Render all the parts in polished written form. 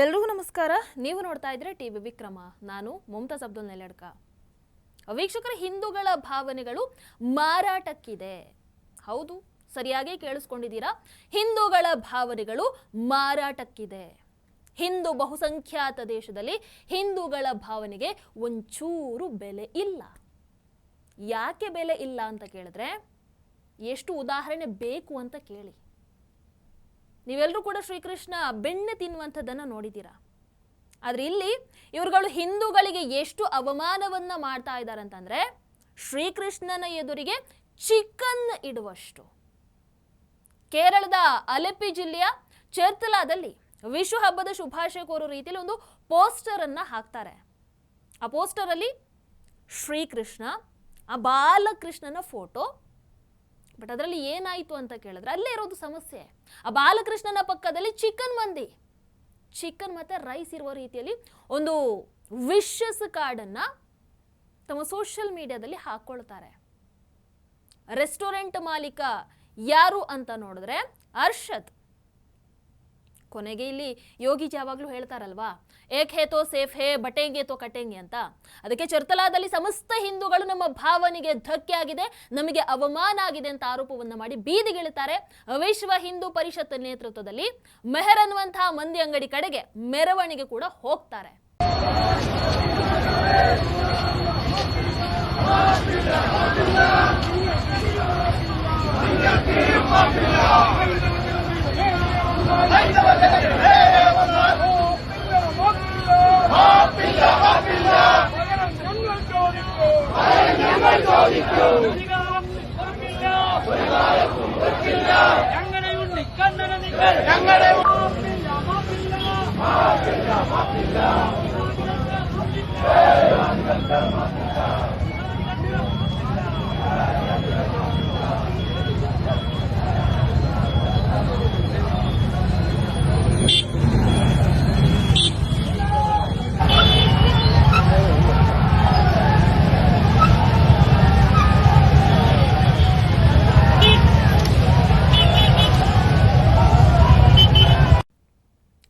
ಎಲ್ರಿಗೂ ನಮಸ್ಕಾರ. ನೀವು ನೋಡ್ತಾ ಇದ್ರೆ ಟಿವಿ ವಿಕ್ರಮ. ನಾನು ಮುಮ್ತಾಜ್ ಅಬ್ದುಲ್ ನೆಲಡ್ಕ. ವೀಕ್ಷಕರ, ಹಿಂದೂಗಳ ಭಾವನೆಗಳು ಮಾರಾಟಕ್ಕಿದೆ. ಹೌದು, ಸರಿಯಾಗಿ ಕೇಳಿಸ್ಕೊಂಡಿದ್ದೀರಾ. ಹಿಂದೂಗಳ ಭಾವನೆಗಳು ಮಾರಾಟಕ್ಕಿದೆ. ಹಿಂದೂ ಬಹುಸಂಖ್ಯಾತ ದೇಶದಲ್ಲಿ ಹಿಂದೂಗಳ ಭಾವನೆಗೆ ಒಂಚೂರು ಬೆಲೆ ಇಲ್ಲ. ಯಾಕೆ ಬೆಲೆ ಇಲ್ಲ ಅಂತ ಕೇಳಿದ್ರೆ ಎಷ್ಟು ಉದಾಹರಣೆ ಬೇಕು ಅಂತ ಕೇಳಿ. ನೀವೆಲ್ಲರೂ ಕೂಡ ಶ್ರೀಕೃಷ್ಣ ಬೆಣ್ಣೆ ತಿನ್ನುವಂಥದ್ದನ್ನು ನೋಡಿದ್ದೀರಾ. ಆದರೆ ಇಲ್ಲಿ ಇವರುಗಳು ಹಿಂದೂಗಳಿಗೆ ಎಷ್ಟು ಅವಮಾನವನ್ನ ಮಾಡ್ತಾ ಇದ್ದಾರೆ ಅಂತಂದ್ರೆ, ಶ್ರೀಕೃಷ್ಣನ ಎದುರಿಗೆ ಚಿಕನ್ ಇಡುವಷ್ಟು. ಕೇರಳದ ಅಲೆಪ್ಪಿ ಜಿಲ್ಲೆಯ ಚೆರ್ತಲಾದಲ್ಲಿ ವಿಶ್ವ ಹಬ್ಬದ ಶುಭಾಶಯ ಕೋರೋ ರೀತಿಯಲ್ಲಿ ಒಂದು ಪೋಸ್ಟರ್ ಅನ್ನ ಹಾಕ್ತಾರೆ. ಆ ಪೋಸ್ಟರ್ ಅಲ್ಲಿ ಶ್ರೀಕೃಷ್ಣ, ಆ ಬಾಲಕೃಷ್ಣನ ಫೋಟೋ. ಬಟ್ ಅದರಲ್ಲಿ ಏನಾಯಿತು ಅಂತ ಕೇಳಿದ್ರೆ, ಅಲ್ಲೇ ಇರೋದು ಸಮಸ್ಯೆ. ಆ ಬಾಲಕೃಷ್ಣನ ಪಕ್ಕದಲ್ಲಿ ಚಿಕನ್ ಮತ್ತೆ ರೈಸ್ ಇರುವ ರೀತಿಯಲ್ಲಿ ಒಂದು ವಿಶಸ್ ಕಾರ್ಡನ್ನ ತಮ್ಮ ಸೋಷಿಯಲ್ ಮೀಡಿಯಾದಲ್ಲಿ ಹಾಕೊಳ್ತಾರೆ. ರೆಸ್ಟೋರೆಂಟ್ ಮಾಲೀಕ ಯಾರು ಅಂತ ನೋಡಿದ್ರೆ ಅರ್ಷದ್. ಕೊನೆಗೆ ಇಲ್ಲಿ ಯೋಗಿಜಿ ಯಾವಾಗಲೂ ಹೇಳ್ತಾರಲ್ವಾ, ಏಕ್ ಹೇ ತೋ ಸೇಫ್ ಹೇ, ಬಟೇಂಗೆ ತೋ ಕಟೇಂಗೆ ಅಂತ. ಅದಕ್ಕೆ ಚರ್ತಲಾದಲ್ಲಿ ಸಮಸ್ತ ಹಿಂದೂಗಳು ನಮ್ಮ ಭಾವನೆಗೆ ಧಕ್ಕೆ ಆಗಿದೆ, ನಮಗೆ ಅವಮಾನ ಆಗಿದೆ ಅಂತ ಆರೋಪವನ್ನ ಮಾಡಿ ಬೀದಿಗಿಳಿತಾರೆ. ವಿಶ್ವ ಹಿಂದೂ ಪರಿಷತ್ ನೇತೃತ್ವದಲ್ಲಿ ಮೆಹರ್ ಅನ್ನುವಂತಹ ಮಂದಿ ಅಂಗಡಿ ಕಡೆಗೆ ಮೆರವಣಿಗೆ ಕೂಡ ಹೋಗ್ತಾರೆ.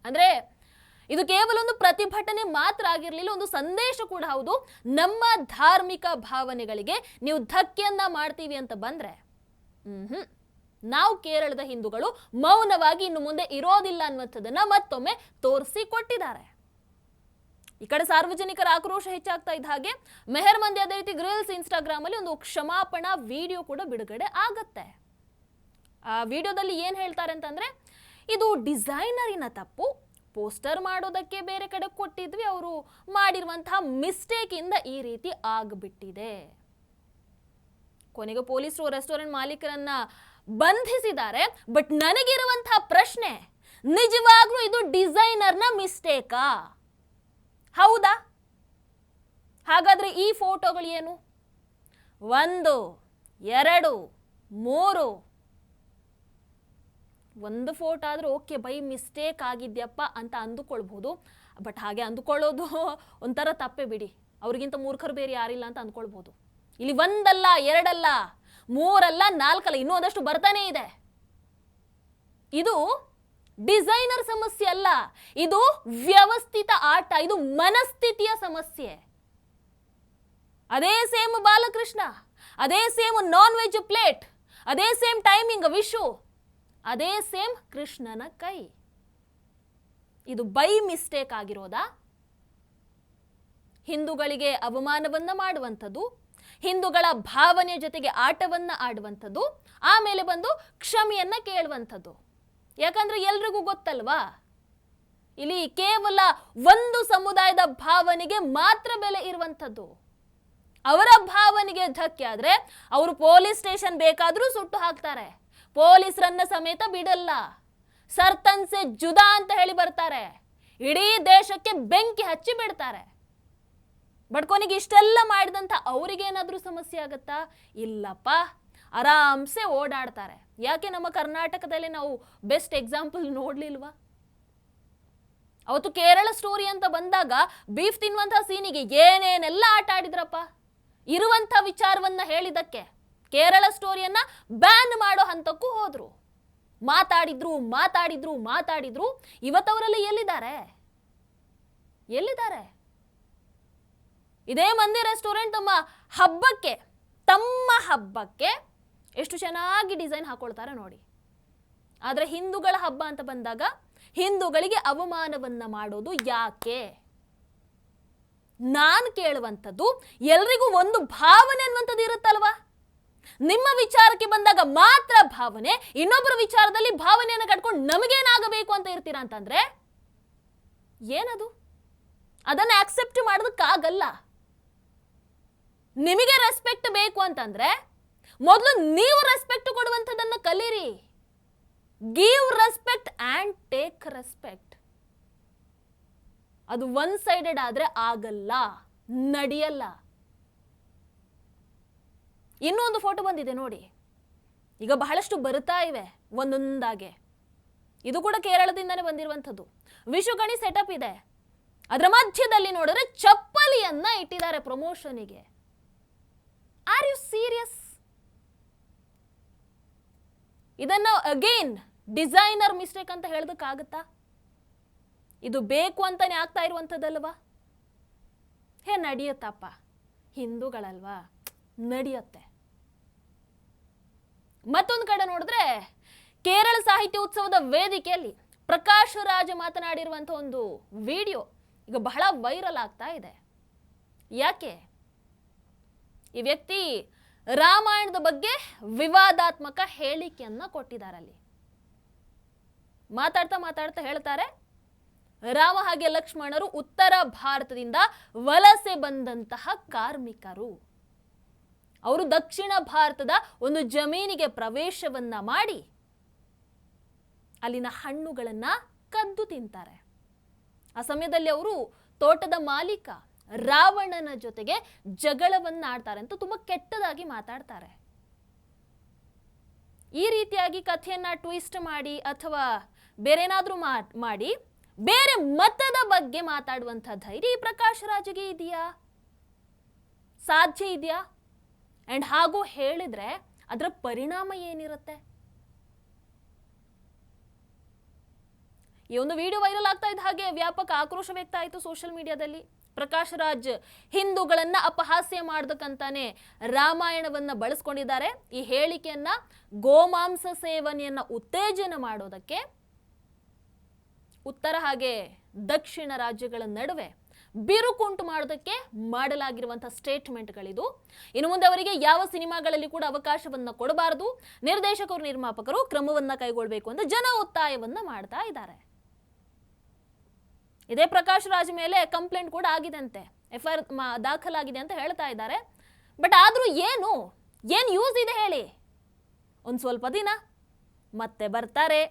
ಅಂದ್ರೆ ಇದು ಕೇವಲ ಒಂದು ಪ್ರತಿಭಟನೆ ಮಾತ್ರ ಆಗಿರಲಿಲ್ಲ, ಒಂದು ಸಂದೇಶ ಕೂಡ ಹೌದು. ನಮ್ಮ ಧಾರ್ಮಿಕ ಭಾವನೆಗಳಿಗೆ ನೀವು ಧಕ್ಕೆಯನ್ನ ಮಾಡ್ತೀವಿ ಅಂತ ಬಂದ್ರೆ ನಾವು ಕೇರಳದ ಹಿಂದೂಗಳು ಮೌನವಾಗಿ ಇನ್ನು ಮುಂದೆ ಇರೋದಿಲ್ಲ ಅನ್ನುವಂಥದ್ದನ್ನ ಮತ್ತೊಮ್ಮೆ ತೋರಿಸಿಕೊಟ್ಟಿದ್ದಾರೆ. ಈ ಕಡೆ ಸಾರ್ವಜನಿಕರ ಆಕ್ರೋಶ ಹೆಚ್ಚಾಗ್ತಾ ಇದ್ದ ಹಾಗೆ ಮೆಹರ್ ಮಂದಿ ಅದೇ ರೀತಿ ಗ್ರಿಲ್ಸ್ ಇನ್ಸ್ಟಾಗ್ರಾಮ್ ಅಲ್ಲಿ ಒಂದು ಕ್ಷಮಾಪಣಾ ವಿಡಿಯೋ ಕೂಡ ಬಿಡುಗಡೆ ಆಗತ್ತೆ. ಆ ವಿಡಿಯೋದಲ್ಲಿ ಏನ್ ಹೇಳ್ತಾರೆ ಅಂತಂದ್ರೆ, ಇದು ಡಿಸೈನರಿನ ತಪ್ಪು, ಪೋಸ್ಟರ್ ಮಾಡೋದಕ್ಕೆ ಬೇರೆ ಕಡೆ ಕೊಟ್ಟಿದ್ವಿ, ಅವರು ಮಾಡಿರುವಂತಹ ಮಿಸ್ಟೇಕ್ ಇಂದ ಈ ರೀತಿ ಆಗ್ಬಿಟ್ಟಿದೆ. ಕೊನೆಗೆ ಪೊಲೀಸರು ರೆಸ್ಟೋರೆಂಟ್ ಮಾಲೀಕರನ್ನ ಬಂಧಿಸಿದ್ದಾರೆ. ಬಟ್ ನನಗಿರುವಂತಹ ಪ್ರಶ್ನೆ, ನಿಜವಾಗ್ಲೂ ಇದು ಡಿಸೈನರ್ನ ಮಿಸ್ಟೇಕಾ? ಹೌದಾ? ಹಾಗಾದ್ರೆ ಈ ಫೋಟೋಗಳು ಏನು? 1, 2, 3 ಒಂದು ಫೋಟೋ ಆದ್ರೂ ಓಕೆ, ಬೈ ಮಿಸ್ಟೇಕ್ ಆಗಿದ್ಯಪ್ಪ ಅಂತ ಅಂದುಕೊಳ್ಬಹುದು. ಬಟ್ ಹಾಗೆ ಅಂದುಕೊಳ್ಳೋದು ಒಂಥರ ತಪ್ಪೇ ಬಿಡಿ. ಅವ್ರಿಗಿಂತ ಮೂರ್ಖರು ಬೇರೆ ಯಾರಿಲ್ಲ ಅಂತ ಅಂದ್ಕೊಳ್ಬಹುದು. ಇಲ್ಲಿ 1 ಅಲ್ಲ, 2 ಅಲ್ಲ, 3 ಅಲ್ಲ, 4 ಅಲ್ಲ, ಇನ್ನೂ ಒಂದಷ್ಟು ಬರ್ತಾನೆ ಇದೆ. ಇದು ಡಿಸೈನರ್ ಸಮಸ್ಯೆ ಅಲ್ಲ, ಇದು ವ್ಯವಸ್ಥಿತ ಆಟ, ಇದು ಮನಸ್ಥಿತಿಯ ಸಮಸ್ಯೆ. ಅದೇ ಸೇಮ್ ಬಾಲಕೃಷ್ಣ, ಅದೇ ಸೇಮ್ ನಾನ್ ವೆಜ್ ಪ್ಲೇಟ್, ಅದೇ ಸೇಮ್ ಟೈಮಿಂಗ್ ವಿಶು, ಅದೇ ಸೇಮ್ ಕೃಷ್ಣನ ಕೈ. ಇದು ಬೈ ಮಿಸ್ಟೇಕ್ ಆಗಿರೋದಾ? ಹಿಂದೂಗಳಿಗೆ ಅವಮಾನವನ್ನ ಮಾಡುವಂಥದ್ದು, ಹಿಂದೂಗಳ ಭಾವನೆಯ ಜೊತೆಗೆ ಆಟವನ್ನ ಆಡುವಂಥದ್ದು, ಆಮೇಲೆ ಬಂದು ಕ್ಷಮೆಯನ್ನ ಕೇಳುವಂಥದ್ದು. ಯಾಕಂದ್ರೆ ಎಲ್ರಿಗೂ ಗೊತ್ತಲ್ವಾ, ಇಲ್ಲಿ ಕೇವಲ ಒಂದು ಸಮುದಾಯದ ಭಾವನೆಗೆ ಮಾತ್ರ ಬೆಲೆ ಇರುವಂಥದ್ದು. ಅವರ ಭಾವನೆಗೆ ಧಕ್ಕೆ ಆದ್ರೆ ಅವರು ಪೊಲೀಸ್ ಸ್ಟೇಷನ್ ಬೇಕಾದ್ರೂ ಸುಟ್ಟು ಹಾಕ್ತಾರೆ, ಪೊಲೀಸರನ್ನ ಸಮೇತ ಬಿಡಲ್ಲ. ಸರ್ತನ್ ಸೆ ಜುದಾ ಅಂತ ಹೇಳಿ ಬರ್ತಾರೆ, ಇಡೀ ದೇಶಕ್ಕೆ ಬೆಂಕಿ ಹಚ್ಚಿ ಬಿಡ್ತಾರೆ. ಬಟ್ ಕೊನೆಗೆ ಇಷ್ಟೆಲ್ಲ ಮಾಡಿದಂತ ಅವ್ರಿಗೇನಾದ್ರೂ ಸಮಸ್ಯೆ ಆಗತ್ತಾ? ಇಲ್ಲಪ್ಪ, ಆರಾಮ್ಸೆ ಓಡಾಡ್ತಾರೆ. ಯಾಕೆ ನಮ್ಮ ಕರ್ನಾಟಕದಲ್ಲಿ ನಾವು ಬೆಸ್ಟ್ ಎಕ್ಸಾಂಪಲ್ ನೋಡ್ಲಿಲ್ವಾ? ಅವತ್ತು ಕೇರಳ ಸ್ಟೋರಿ ಅಂತ ಬಂದಾಗ ಬೀಫ್ ತಿನ್ನುವಂತಹ ಸೀನಿಗೆ ಏನೇನೆಲ್ಲ ಆಟ ಆಡಿದ್ರಪ್ಪ. ಇರುವಂತ ವಿಚಾರವನ್ನ ಹೇಳಿದಕ್ಕೆ ಕೇರಳ ಸ್ಟೋರಿಯನ್ನ ಬ್ಯಾನ್ ಮಾಡೋ ಹಂತಕ್ಕೂ ಹೋದ್ರು. ಮಾತಾಡಿದ್ರು ಇವತ್ತವರೆಲ್ಲ ಎಲ್ಲಿದ್ದಾರೆ? ಎಲ್ಲಿದ್ದಾರೆ? ಇದೇ ಮಂದಿ ರೆಸ್ಟೋರೆಂಟ್ ತಮ್ಮ ಹಬ್ಬಕ್ಕೆ ಎಷ್ಟು ಚೆನ್ನಾಗಿ ಡಿಸೈನ್ ಹಾಕೊಳ್ತಾರೆ ನೋಡಿ. ಆದರೆ ಹಿಂದೂಗಳ ಹಬ್ಬ ಅಂತ ಬಂದಾಗ ಹಿಂದೂಗಳಿಗೆ ಅವಮಾನವನ್ನ ಮಾಡೋದು ಯಾಕೆ? ನಾನು ಕೇಳುವಂಥದ್ದು, ಎಲ್ರಿಗೂ ಒಂದು ಭಾವನೆ ಅನ್ನುವಂಥದ್ದು ಇರುತ್ತಲ್ವಾ? ನಿಮ್ಮ ವಿಚಾರಕ್ಕೆ ಬಂದಾಗ ಮಾತ್ರ ಭಾವನೆ, ಇನ್ನೊಬ್ಬರ ವಿಚಾರದಲ್ಲಿ ಭಾವನೆಯನ್ನು ಕಟ್ಕೊಂಡು ನಮಗೇನಾಗಬೇಕು ಅಂತ ಇರ್ತೀರಾ ಅಂತಂದ್ರೆ ಏನದು? ಅದನ್ನ ಆಕ್ಸೆಪ್ಟ್ ಮಾಡೋದಕ್ಕಾಗಲ್ಲ. ನಿಮಗೆ ರೆಸ್ಪೆಕ್ಟ್ ಬೇಕು ಅಂತಂದ್ರೆ ಮೊದಲು ನೀವು ರೆಸ್ಪೆಕ್ಟ್ ಕೊಡುವಂಥದ್ದನ್ನ ಕಲೀರಿ. Give respect and take respect. ಅದು ಒನ್ ಸೈಡೆಡ್ ಆದ್ರೆ ಆಗಲ್ಲ, ನಡೆಯಲ್ಲ. ಇನ್ನೊಂದು ಫೋಟೋ ಬಂದಿದೆ ನೋಡಿ, ಈಗ ಬಹಳಷ್ಟು ಬರ್ತಾ ಇವೆ ಒಂದೊಂದಾಗೆ. ಇದು ಕೂಡ ಕೇರಳದಿಂದಾನೇ ಬಂದಿರುವಂಥದ್ದು. ವಿಶುಗಣಿ ಸೆಟಪ್ ಇದೆ, ಅದರ ಮಧ್ಯದಲ್ಲಿ ನೋಡಿದ್ರೆ ಚಪ್ಪಲಿಯನ್ನ ಇಟ್ಟಿದ್ದಾರೆ ಪ್ರಮೋಷನಿಗೆ. Are you serious? ಇದನ್ನ ಅಗೇನ್ ಡಿಸೈನರ್ ಮಿಸ್ಟೇಕ್ ಅಂತ ಹೇಳೋದಕ್ಕಾಗತ್ತಾ? ಇದು ಬೇಕು ಅಂತಾನೆ ಆಗ್ತಾ ಇರುವಂಥದ್ದಲ್ವಾ? ನಡೆಯುತ್ತಪ್ಪ, ಹಿಂದೂಗಳಲ್ವಾ, ನಡೆಯುತ್ತೆ. ಮತ್ತೊಂದು ಕಡೆ ನೋಡಿದ್ರೆ ಕೇರಳ ಸಾಹಿತ್ಯ ಉತ್ಸವದ ವೇದಿಕೆಯಲ್ಲಿ ಪ್ರಕಾಶ್ ರಾಜ್ ಮಾತನಾಡಿರುವಂಥ ಒಂದು ವಿಡಿಯೋ ಈಗ ಬಹಳ ವೈರಲ್ ಆಗ್ತಾ ಇದೆ. ಯಾಕೆ? ಈ ವ್ಯಕ್ತಿ ರಾಮಾಯಣದ ಬಗ್ಗೆ ವಿವಾದಾತ್ಮಕ ಹೇಳಿಕೆಯನ್ನ ಕೊಟ್ಟಿದ್ದಾರೆ. ಅಲ್ಲಿ ಮಾತಾಡ್ತಾ ಹೇಳ್ತಾರೆ, ರಾಮ ಹಾಗೆ ಲಕ್ಷ್ಮಣರು ಉತ್ತರ ಭಾರತದಿಂದ ವಲಸೆ ಬಂದಂತಹ ಕಾರ್ಮಿಕರು. ಅವರು ದಕ್ಷಿಣ ಭಾರತದ ಒಂದು ಜಮೀನಿಗೆ ಪ್ರವೇಶವನ್ನ ಮಾಡಿ ಅಲ್ಲಿನ ಹಣ್ಣುಗಳನ್ನ ಕದ್ದು ತಿಂತಾರೆ. ಆ ಸಮಯದಲ್ಲಿ ಅವರು ತೋಟದ ಮಾಲೀಕ ರಾವಣನ ಜೊತೆಗೆ ಜಗಳವನ್ನ ಆಡ್ತಾರೆ ಅಂತ ತುಂಬಾ ಕೆಟ್ಟದಾಗಿ ಮಾತಾಡ್ತಾರೆ. ಈ ರೀತಿಯಾಗಿ ಕಥೆಯನ್ನ ಟ್ವಿಸ್ಟ್ ಮಾಡಿ ಅಥವಾ ಬೇರೆನಾದ್ರೂ ಮಾಡಿ ಬೇರೆ ಮತದ ಬಗ್ಗೆ ಮಾತಾಡುವಂಥ ಧೈರ್ಯ ಈ ಪ್ರಕಾಶ್ ರಾಜ್ಗೆ ಇದೆಯಾ? ಸಾಧ್ಯ ಇದೆಯಾ? ಅಂಡ್ ಹಾಗೂ ಹೇಳಿದ್ರೆ ಅದರ ಪರಿಣಾಮ ಏನಿರುತ್ತೆ? ಈ ಒಂದು ವಿಡಿಯೋ ವೈರಲ್ ಆಗ್ತಾ ಇದ್ದ ಹಾಗೆ ವ್ಯಾಪಕ ಆಕ್ರೋಶ ವ್ಯಕ್ತ ಆಯಿತು ಸೋಷಿಯಲ್ ಮೀಡಿಯಾದಲ್ಲಿ. ಪ್ರಕಾಶ್ ರಾಜ್ ಹಿಂದೂಗಳನ್ನ ಅಪಹಾಸ್ಯ ಮಾಡೋದಕ್ಕಂತಾನೆ ರಾಮಾಯಣವನ್ನ ಬಳಸ್ಕೊಂಡಿದ್ದಾರೆ. ಈ ಹೇಳಿಕೆಯನ್ನ ಗೋಮಾಂಸ ಸೇವನೆಯನ್ನ ಉತ್ತೇಜನ ಮಾಡೋದಕ್ಕೆ ಉತ್ತರ ಹಾಗೆ ದಕ್ಷಿಣ ರಾಜ್ಯಗಳ ನಡುವೆ ಬಿರುಕುಂಟು ಮಾಡೋದಕ್ಕೆ ಮಾಡಲಾಗಿರುವಂತಹ ಸ್ಟೇಟ್ಮೆಂಟ್ಗಳಿದು. ಇನ್ನು ಮುಂದೆ ಅವರಿಗೆ ಯಾವ ಸಿನಿಮಾಗಳಲ್ಲಿ ಕೂಡ ಅವಕಾಶವನ್ನ ಕೊಡಬಾರದು, ನಿರ್ದೇಶಕರು ನಿರ್ಮಾಪಕರು ಕ್ರಮವನ್ನ ಕೈಗೊಳ್ಳಬೇಕು ಅಂತ ಜನ ಒತ್ತಾಯವನ್ನ ಮಾಡ್ತಾ ಇದ್ದಾರೆ. ಇದೇ ಪ್ರಕಾಶ್ ರಾಜ್ ಮೇಲೆ ಕಂಪ್ಲೇಂಟ್ ಕೂಡ ಆಗಿದಂತೆ, FIR ದಾಖಲಾಗಿದೆ ಅಂತ ಹೇಳ್ತಾ ಇದ್ದಾರೆ. ಬಟ್ ಆದ್ರೂ ಏನು ಯೂಸ್ ಇದೆ ಹೇಳಿ? ಒಂದು ಸ್ವಲ್ಪ ದಿನ ಮತ್ತೆ ಬರ್ತಾರೆ,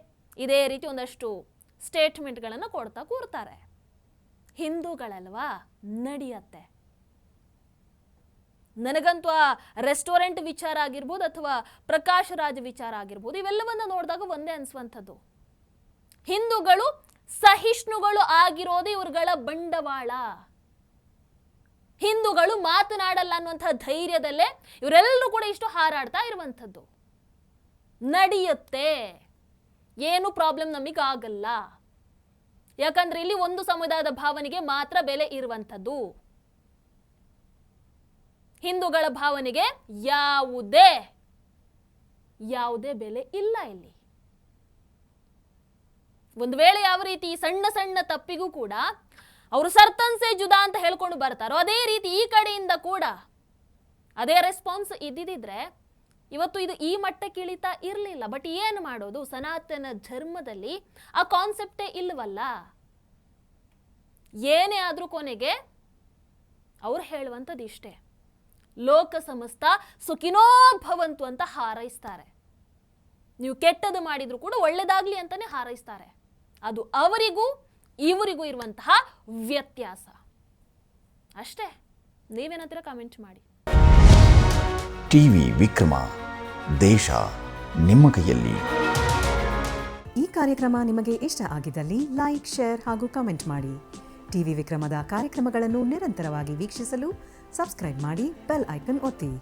ಇದೇ ರೀತಿ ಒಂದಷ್ಟು ಸ್ಟೇಟ್ಮೆಂಟ್ಗಳನ್ನು ಕೊಡ್ತಾ ಕೂರ್ತಾರೆ. ಹಿಂದೂಗಳಲ್ವಾ, ನಡೆಯತ್ತೆ. ನನಗಂತೂ ಆ ರೆಸ್ಟೋರೆಂಟ್ ವಿಚಾರ ಆಗಿರ್ಬೋದು ಅಥವಾ ಪ್ರಕಾಶ್ ರಾಜ್ ವಿಚಾರ ಆಗಿರ್ಬೋದು, ಇವೆಲ್ಲವನ್ನ ನೋಡಿದಾಗ ಒಂದೇ ಅನ್ಸುವಂಥದ್ದು, ಹಿಂದೂಗಳು ಸಹಿಷ್ಣುಗಳು ಆಗಿರೋದು ಇವ್ರುಗಳ ಬಂಡವಾಳ. ಹಿಂದೂಗಳು ಮಾತನಾಡಲ್ಲ ಅನ್ನುವಂಥ ಧೈರ್ಯದಲ್ಲೇ ಇವರೆಲ್ಲರೂ ಕೂಡ ಇಷ್ಟು ಹಾರಾಡ್ತಾ ಇರುವಂಥದ್ದು. ನಡೆಯುತ್ತೆ, ಏನು ಪ್ರಾಬ್ಲಮ್ ನಮಗಾಗಲ್ಲ. ಯಾಕಂದ್ರೆ ಇಲ್ಲಿ ಒಂದು ಸಮುದಾಯದ ಭಾವನೆಗೆ ಮಾತ್ರ ಬೆಲೆ ಇರುವಂಥದ್ದು. ಹಿಂದೂಗಳ ಭಾವನೆಗೆ ಯಾವುದೇ ಬೆಲೆ ಇಲ್ಲ ಇಲ್ಲಿ. ಒಂದು ವೇಳೆ ಯಾವ ರೀತಿ ಸಣ್ಣ ಸಣ್ಣ ತಪ್ಪಿಗೂ ಕೂಡ ಅವರು ಸರ್ತನ್ಸೆ ಜುದಾ ಅಂತ ಹೇಳ್ಕೊಂಡು ಬರ್ತಾರೋ, ಅದೇ ರೀತಿ ಈ ಕಡೆಯಿಂದ ಕೂಡ ಅದೇ ರೆಸ್ಪಾನ್ಸ್ ಇದ್ದಿದ್ರೆ ಇವತ್ತು ಇದು ಈ ಮಟ್ಟಕ್ಕೆ ಇಳಿತಾ ಇರಲಿಲ್ಲ. ಬಟ್ ಏನು ಮಾಡೋದು, ಸನಾತನ ಧರ್ಮದಲ್ಲಿ ಆ ಕಾನ್ಸೆಪ್ಟೇ ಇಲ್ವಲ್ಲ. ಏನೇ ಆದ್ರೂ ಕೊನೆಗೆ ಅವ್ರು ಹೇಳುವಂಥದ್ದು ಇಷ್ಟೇ, ಲೋಕ ಸಮಸ್ತ ಸುಖಿನೋ ಭವಂತು ಅಂತ ಹಾರೈಸ್ತಾರೆ. ನೀವು ಕೆಟ್ಟದ್ದು ಮಾಡಿದ್ರು ಕೂಡ ಒಳ್ಳೇದಾಗ್ಲಿ ಅಂತಾನೆ ಹಾರೈಸ್ತಾರೆ. ಅದು ಅವರಿಗೂ ಇವರಿಗೂ ಇರುವಂತಹ ವ್ಯತ್ಯಾಸ ಅಷ್ಟೇ. ನೀವೇನಂತೀರ ಕಾಮೆಂಟ್ ಮಾಡಿ. ಟಿವಿ ವಿಕ್ರಮ, ದೇಶ ನಿಮ್ಮ ಕೈಯಲ್ಲಿ. ಈ ಕಾರ್ಯಕ್ರಮ ನಿಮಗೆ ಇಷ್ಟ ಆಗಿದ್ದಲ್ಲಿ ಲೈಕ್, ಶೇರ್ ಹಾಗೂ ಕಮೆಂಟ್ ಮಾಡಿ. ಟಿವಿ ವಿಕ್ರಮದ ಕಾರ್ಯಕ್ರಮಗಳನ್ನು ನಿರಂತರವಾಗಿ ವೀಕ್ಷಿಸಲು ಸಬ್ಸ್ಕ್ರೈಬ್ ಮಾಡಿ, ಬೆಲ್ ಐಕನ್ ಒತ್ತಿ.